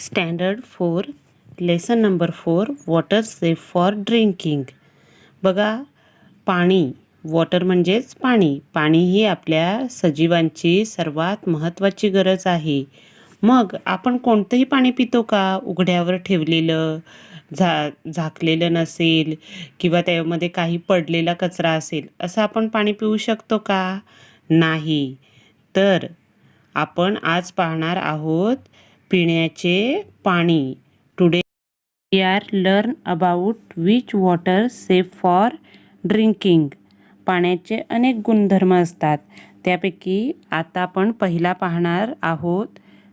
Standard 4 lesson number 4 water safe for drinking. बघा, पाणी, water म्हणजेच पाणी. पाणी ही आपल्या सजीवांची सर्वात महत्त्वाची गरज आहे. मग आपण कोणतंही पाणी पितो का? उघड्यावर ठेवलेलं, झाकलेलं नसेल किंवा त्यामध्ये काही पडलेला कचरा असेल, असं आपण पाणी पिऊ शकतो का? नाही. तर आपण आज पाहणार आहोत पिण्याचे पाणी. Today we are learn about which water safe for drinking. पाण्याचे अनेक गुणधर्म असतात. त्यापैकी आता आपण पहिला पाहणार आहोत.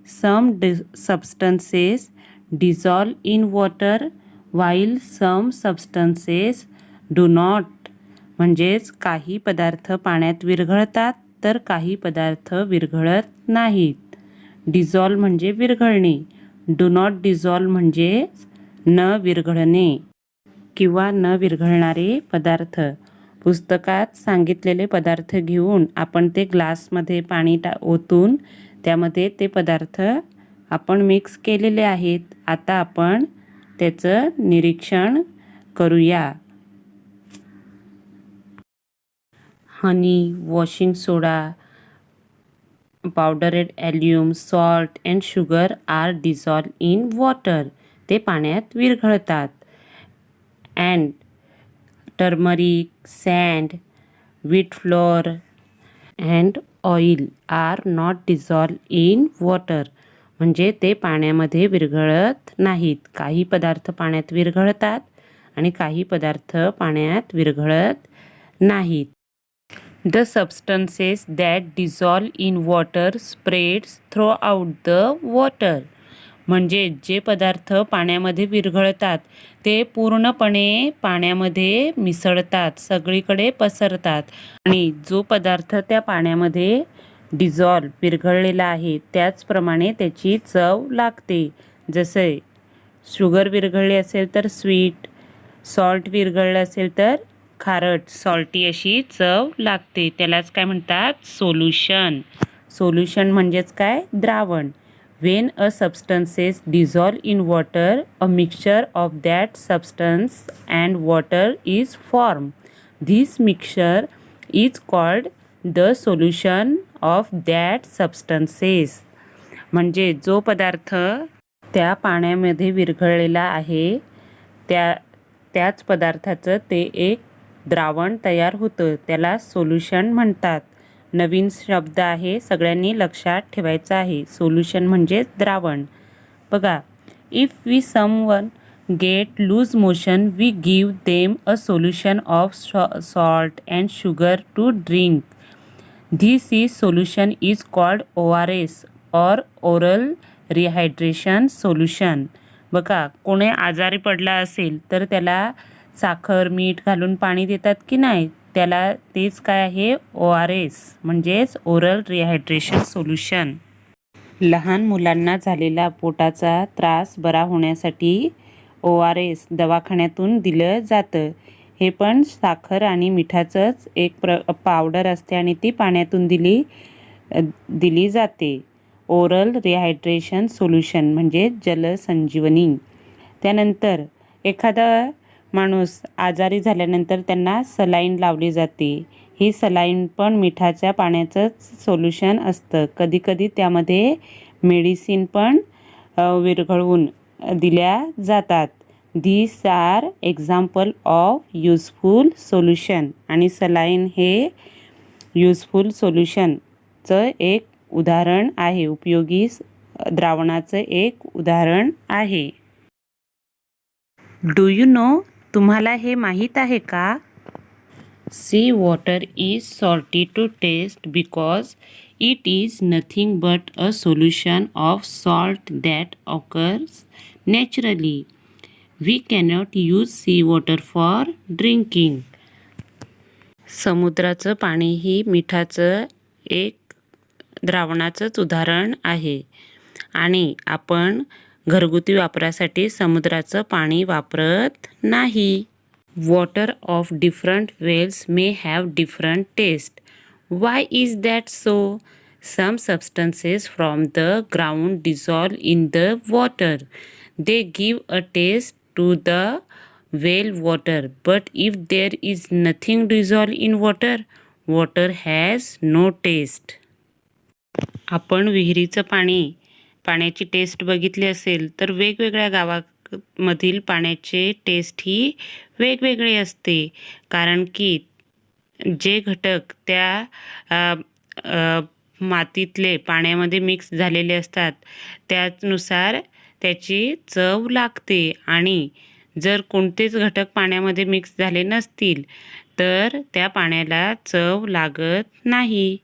Some substances dissolve in water while some substances do not. म्हणजेच काही पदार्थ पाण्यात विरघळतात तर काही पदार्थ विरघळत नाहीत. डिझॉल्व म्हणजे विरघळणे. डू नॉट डिझॉल्व म्हणजे न विरघळणे किंवा न विरघळणारे पदार्थ. पुस्तकात सांगितलेले पदार्थ घेऊन आपण ते ग्लासमध्ये पाणी ओतून त्यामध्ये ते पदार्थ आपण मिक्स केलेले आहेत. आता आपण त्याचं निरीक्षण करूया. Honey, washing soda, powdered alum, salt and sugar are dissolve in water. ते पाण्यात विरघळतात. And turmeric, sand, wheat flour and oil are not dissolve in water. म्हणजे ते पाण्यामध्ये विरघळत नाहीत. काही पदार्थ पाण्यात विरघळतात आणि काही पदार्थ पाण्यात विरघळत नाहीत. The substances that dissolve in water spreads throughout the water. म्हणजे जे पदार्थ पाण्यामध्ये विरघळतात ते पूर्णपणे पाण्यामध्ये मिसळतात, सगळीकडे पसरतात. आणि जो पदार्थ त्या पाण्यामध्ये डिझॉल्व विरघळलेला आहे त्याचप्रमाणे त्याची चव लागते. जसे शुगर विरघळली असेल तर स्वीट, सॉल्ट विरघळलं असेल तर खारट, सॉल्टी अशी चव लागते. त्यालाच काय म्हणतात? सोल्युशन. सोल्युशन म्हणजेच काय? द्रावण. When a substances dissolve in water a mixture of that substance and water is form. This mixture is called the solution of that substances. म्हणजे जो पदार्थ त्या पाण्यामध्ये विरघळलेला आहे त्याच पदार्थाचं ते एक द्रावण तयार होतं. त्याला सोल्युशन म्हणतात. नवीन शब्द आहे, सगळ्यांनी लक्षात ठेवायचा आहे. सोल्युशन म्हणजेच द्रावण. बघा, if we someone get loose motion we give them a solution of salt and sugar to drink. This is solution is called ORS or oral rehydration solution. बघा, कोणी आजारी पडला असेल तर त्याला साखर, मीठ घालून पाणी देतात की नाही, त्याला तेच काय आहे? ORS म्हणजेच ओरल रिहायड्रेशन सोल्युशन. लहान मुलांना झालेला पोटाचा त्रास बरा होण्यासाठी ORS दवाखान्यातून दिलं जातं. हे पण साखर आणि मिठाचंच एक पावडर असते आणि ती पाण्यातून दिली जाते. ओरल रिहायड्रेशन सोल्युशन म्हणजे जलसंजीवनी. त्यानंतर एखादा माणूस आजारी झाल्यानंतर त्यांना सलाईन लावली जाते. ही सलाईन पण मिठाच्या पाण्याचंच सोल्युशन असतं. कधीकधी त्यामध्ये मेडिसिन पण विरघळवून दिल्या जातात. This are example of useful solution. आणि सलाईन हे युजफुल सोल्युशनचं एक उदाहरण आहे, उपयोगी द्रावणाचं एक उदाहरण आहे. Do you know? तुम्हाला हे माहीत आहे का? Sea water is salty to taste because it is nothing but a solution of salt that occurs naturally. We cannot use sea water for drinking. समुद्राचं पाणी ही मिठाचं एक द्रावणाचंच उदाहरण आहे आणि आपण घरगुती वापरासाठी समुद्राचं पाणी वापरत नाही. Water of different wells may have different taste. Why is that so? Some substances from the ground dissolve in the water. They give a taste to the well water. But if there is nothing dissolved in water, water has no taste. आपण विहिरीचं पाण्याची taste बघितली असेल तर वेगवेगळ्या गावामधील पाण्याचे taste ही वेगवेगळी असते, कारण की जे घटक त्या मातीतले पाण्यामध्ये मिक्स झालेले असतात त्यानुसार त्याची चव लागते. आणि जर कोणतेच घटक पाण्यामध्ये मिक्स झाले नसतील तर त्या पाण्याला चव लागत नाही.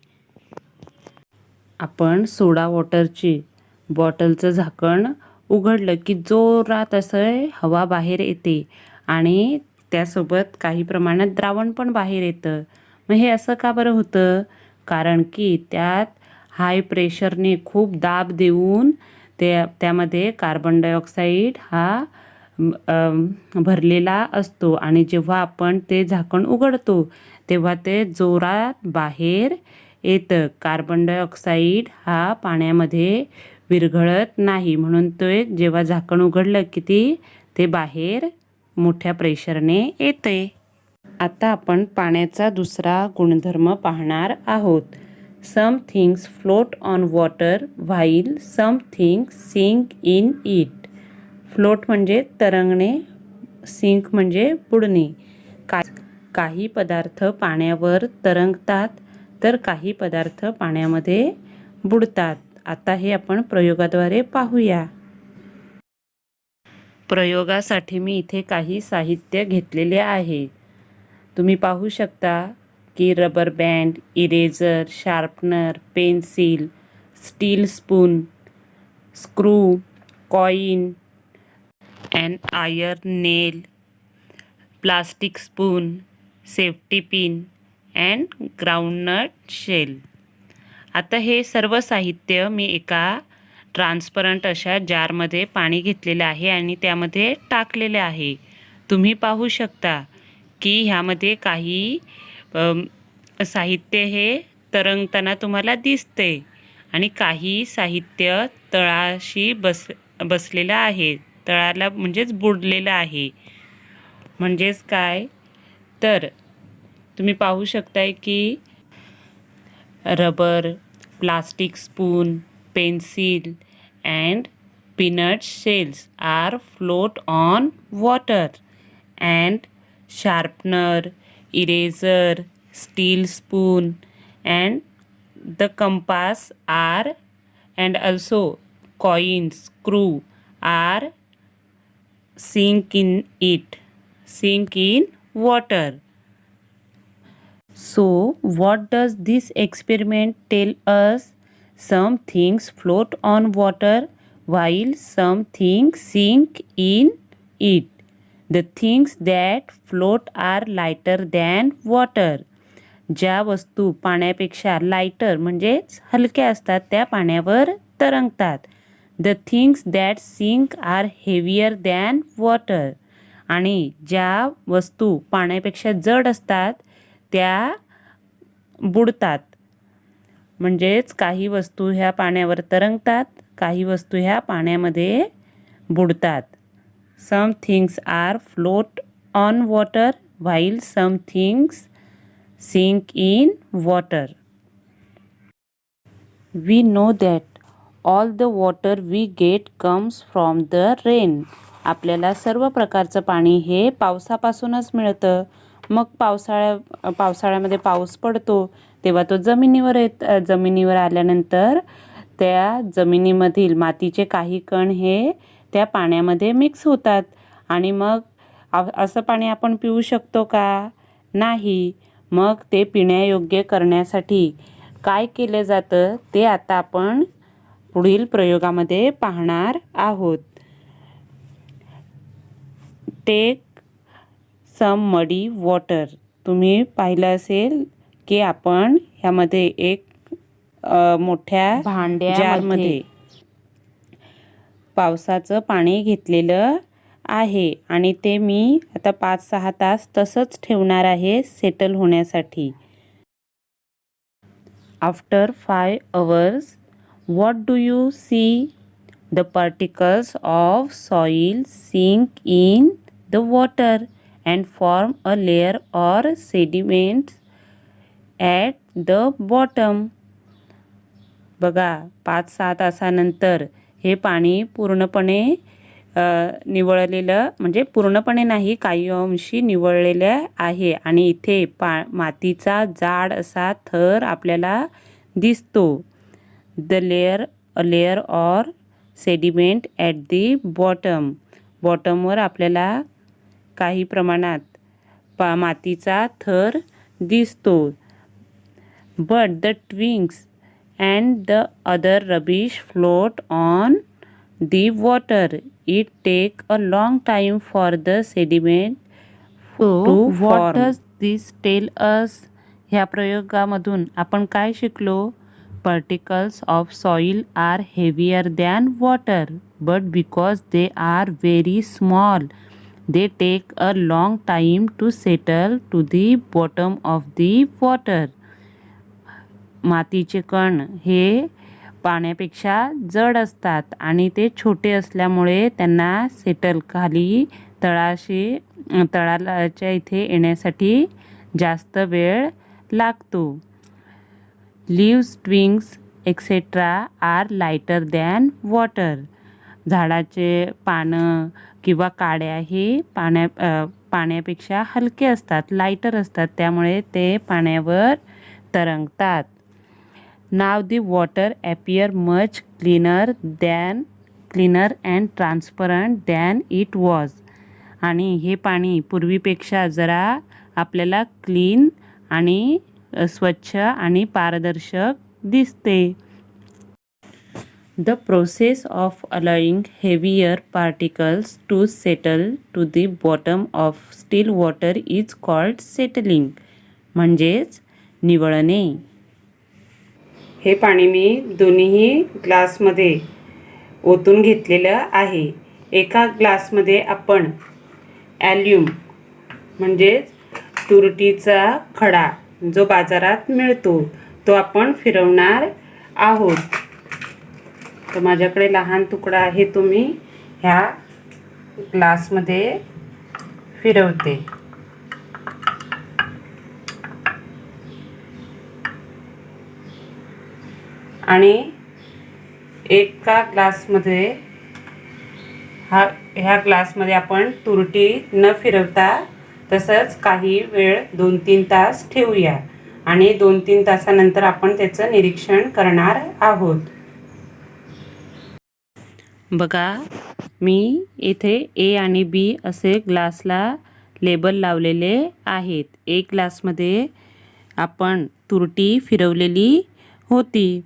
आपण सोडा वॉटरची बॉटलचं झाकण उघडलं की जोरात असं हवा बाहेर येते आणि त्यासोबत काही प्रमाणात द्रावण पण बाहेर येतं. मग हे असं का बरं होतं? कारण की त्यात हाय प्रेशरने खूप दाब देऊन त्यामध्ये कार्बन डायऑक्साईड हा भरलेला असतो आणि जेव्हा आपण ते झाकण उघडतो तेव्हा ते जोरात बाहेर येतं. कार्बन डायऑक्साईड हा पाण्यामध्ये विरघळत नाही, म्हणून ते जेव्हा झाकण उघडलं की ते बाहेर मोठ्या प्रेशरने येते. आता आपण पाण्याचा दुसरा गुणधर्म पाहणार आहोत. Some things float on water while some things sink in it. Float म्हणजे तरंगणे, सिंक म्हणजे बुडणे. काही पदार्थ पाण्यावर तरंगतात तर काही पदार्थ पाण्यामध्ये बुडतात. आता हे आपण प्रयोगाद्वारे पाहूया. प्रयोगासाठी मी इथे काही साहित्य घेतलेले आहे. तुम्ही पाहू शकता की rubber band, eraser, sharpener, pencil, steel spoon, screw, coin, an iron nail, plastic spoon, safety pin and groundnut shell. आता हे सर्व साहित्य मी एका ट्रान्सपरंट अशा जारमध्ये पाणी घेतलेले आहे आणि त्यामध्ये टाकलेले आहे. तुम्ही पाहू शकता की ह्यामध्ये काही साहित्य हे तरंगताना तुम्हाला दिसते आणि काही साहित्य तळाशी बसलेलं आहे. तळाला म्हणजेच बुडलेलं आहे. म्हणजेच काय तर तुम्ही पाहू शकताय की rubber, plastic spoon, pencil and peanut shells are float on water, and sharpener, eraser, steel spoon and the compass are, and also coins, screw are sink in water. So what does this experiment tell us? Some things float on water while some things sink in it. The things that float are lighter than water. ज्या वस्तू पाण्यापेक्षा lighter म्हणजेच हलक्या असतात त्या पाण्यावर तरंगतात. The things that sink are heavier than water. आणि ज्या वस्तू पाण्यापेक्षा जड असतात त्या बुडतात. म्हणजेच काही वस्तू ह्या पाण्यावर तरंगतात, काही वस्तू ह्या पाण्यामध्ये बुडतात. Some things are float on water while some things sink in water. We know that all the water we get comes from the rain. आपल्याला सर्व प्रकारचं पाणी हे पावसापासूनच मिळतं. मग पावसाळ्यामध्ये पाऊस पडतो तेव्हा तो जमिनीवर आल्यानंतर त्या जमिनीमधील मातीचे काही कण हे त्या पाण्यामध्ये मिक्स होतात आणि मग असं पाणी आपण पिऊ शकतो का? नाही. मग ते पिण्यायोग्य करण्यासाठी काय केलं जातं ते आता आपण पुढील प्रयोगामध्ये पाहणार आहोत. टेक सम मडी वॉटर. तुम्ही पाहिलं असेल की आपण ह्यामध्ये एक मोठ्या जारमध्ये पावसाचं पाणी घेतलेलं आहे आणि ते मी आता 5-6 तास तसंच ठेवणार आहे सेटल होण्यासाठी. After 5 hours, what do you see? The particles of soil sink in the water and form a layer or sediment at the bottom. बघा 5-6 तासानंतर हे पाणी पूर्णपणे निवळलेलं, म्हणजे पूर्णपणे नाही, काही अंशी निवळलेलं आहे आणि इथे मातीचा जाड असा थर आपल्याला दिसतो. A layer or sediment at the bottom. बॉटमवर आपल्याला काही प्रमाणात मातीचा थर दिसतो. But the twigs and the other rubbish float on the water. It take a long time for the sediment to form. What does this tell us? ह्या प्रयोगामधून आपण काय शिकलो? Particles of soil are heavier than water, but because they are very small, they take a long time to settle to the bottom of the water. मातीचे कण हे पाण्यापेक्षा जड असतात आणि ते छोटे असल्यामुळे त्यांना सेटल खाली तळाच्या इथे येण्यासाठी जास्त वेळ लागतो. Leaves, twigs etcetera are lighter than water. झाडाचे पानं किंवा काड्या हे पाण्यापेक्षा हलके असतात, लाइटर असतात, त्यामुळे ते पाण्यावर तरंगतात. Now the water appear much cleaner and transparent than it was. आणि हे पाणी पूर्वीपेक्षा जरा आपल्याला क्लीन आणि स्वच्छ आणि पारदर्शक दिसते. The process of allowing heavier particles to settle to the bottom of still water is called settling. म्हणजेच निवळणे. हे पाणी मी दोन्ही ग्लासमध्ये ओतून घेतलेलं आहे. एका ग्लासमध्ये आपण ॲल्युम म्हणजेच तुरटीचा खडा जो बाजारात मिळतो तो आपण फिरवणार आहोत. तर माझ्याकडे लहान तुकडा आहे, तो मी ह्या ग्लासमध्ये फिरवते. आणि एका ग्लासमध्ये ह्या ग्लासमध्ये आपण तुरटी न फिरवता तसंच काही वेळ 2-3 तास ठेवूया आणि 2-3 तासानंतर आपण त्याचं निरीक्षण करणार आहोत. बघा, मी इथे ए आणि बी असे ग्लासला लेबल लावलेले आहेत. एक ग्लासमध्ये आपण तुरटी फिरवलेली होती.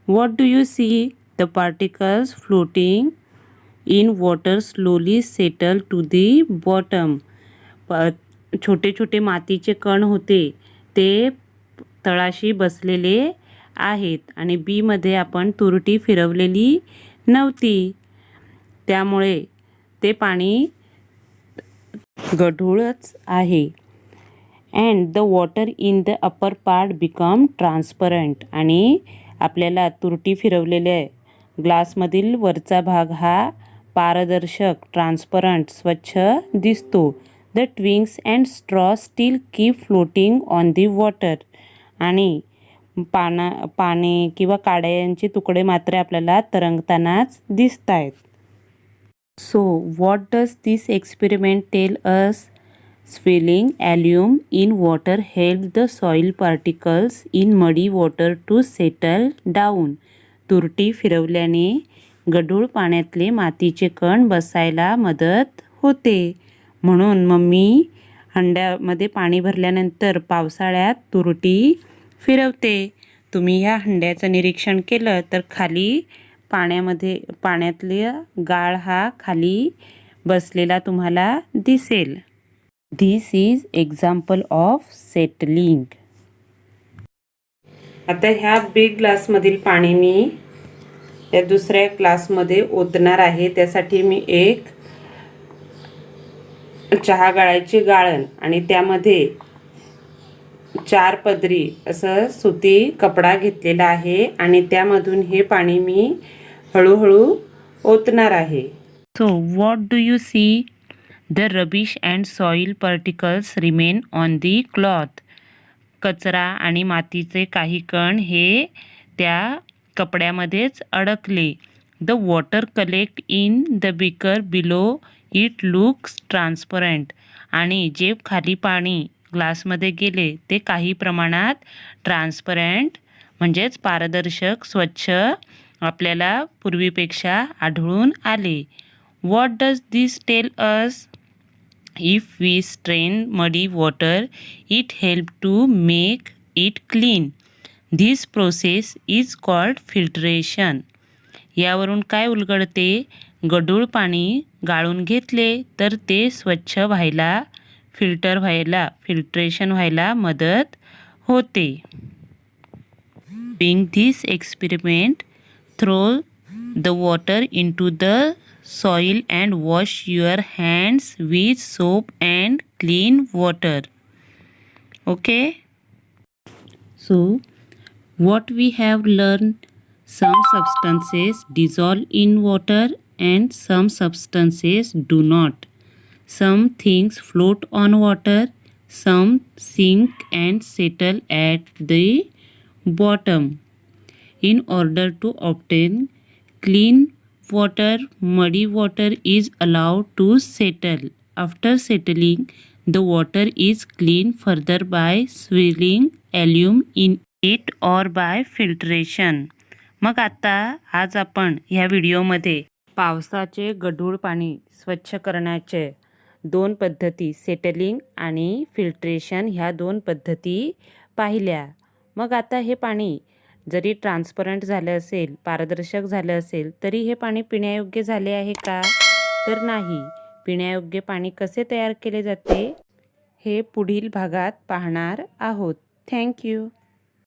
What do you see? The particles floating in water slowly settle to the bottom. छोटे छोटे मातीचे कण होते ते तळाशी बसलेले आहेत आणि बी मध्ये आपण तुरटी फिरवलेली नव्हती, त्यामुळे ते पाणी गढूळच आहे. And the water in the upper part become transparent. आणि आपल्याला तुरटी फिरवलेल्या ग्लासमधील वरचा भाग हा पारदर्शक ट्रान्सपरंट स्वच्छ दिसतो. The twigs and straw steel keep floating on the water. आणि पाने किंवा काड्यांचे तुकडे मात्र आपल्याला तरंगतानाच दिसत आहेत. So what does this experiment tell us? Swirling alum in water helped the soil particles in muddy water to settle down. तुरटी फिरवल्याने गढूळ पाण्यातले मातीचे कण बसायला मदत होते. म्हणून मम्मी हंड्यामध्ये पाणी भरल्यानंतर पावसाळ्यात तुरटी फिरवते. तुम्ही ह्या हंड्याचं निरीक्षण केलं तर खाली पाण्यातले गाळ हा खाली बसलेला तुम्हाला दिसेल. This is example of settling. आता ह्या बिग ग्लासमधील पाणी मी या दुसऱ्या ग्लासमध्ये ओतणार आहे. त्यासाठी मी एक चहा गाळायची गाळण आणि त्यामध्ये 4 पदरी असं सुती कपडा घेतलेला आहे आणि त्यामधून हे पाणी मी हळूहळू ओतणार आहे. So what do you see? The rubbish and soil particles remain on the cloth. कचरा आणि मातीचे काही कण हे त्या कपड्यामध्येच अडकले. The water collect in the beaker below. It looks transparent. आणि जे खाली पाणी ग्लासमध्ये गेले ते काही प्रमाणात ट्रान्सपरंट म्हणजेच पारदर्शक स्वच्छ आपल्याला पूर्वीपेक्षा आढळून आले. What does this tell us? If we strain muddy water, it helps to make it clean. This process is called filtration. यावरून काय उलगडते? गढूळ पाणी गाळून घेतले तर ते स्वच्छ व्हायला, फिल्ट्रेशन व्हायला मदत होते. Doing this experiment, throw the water into the soil and wash your hands with soap and clean water. Okay? So, what we have learned, some substances dissolve in water and some substances do not. Some things float on water, some sink and settle at the bottom. In order to obtain clean water, muddy water is allowed to settle. After settling, the water is cleaned further by swirling alum in it or by filtration. मग आता आज आपण ह्या व्हिडिओमध्ये पावसाचे गढूळ पाणी स्वच्छ करण्याचे 2 पद्धती, सेटलिंग आणि फिल्ट्रेशन ह्या 2 पद्धती पाहिल्या. मग आता हे पाणी जरी ट्रान्सपरंट झालं असेल, पारदर्शक झालं असेल, तरी हे पाणी पिण्यायोग्य झाले आहे का? तर नाही. पिण्यायोग्य पाणी कसे तयार केले जाते हे पुढील भागात पाहणार आहोत. Thank you.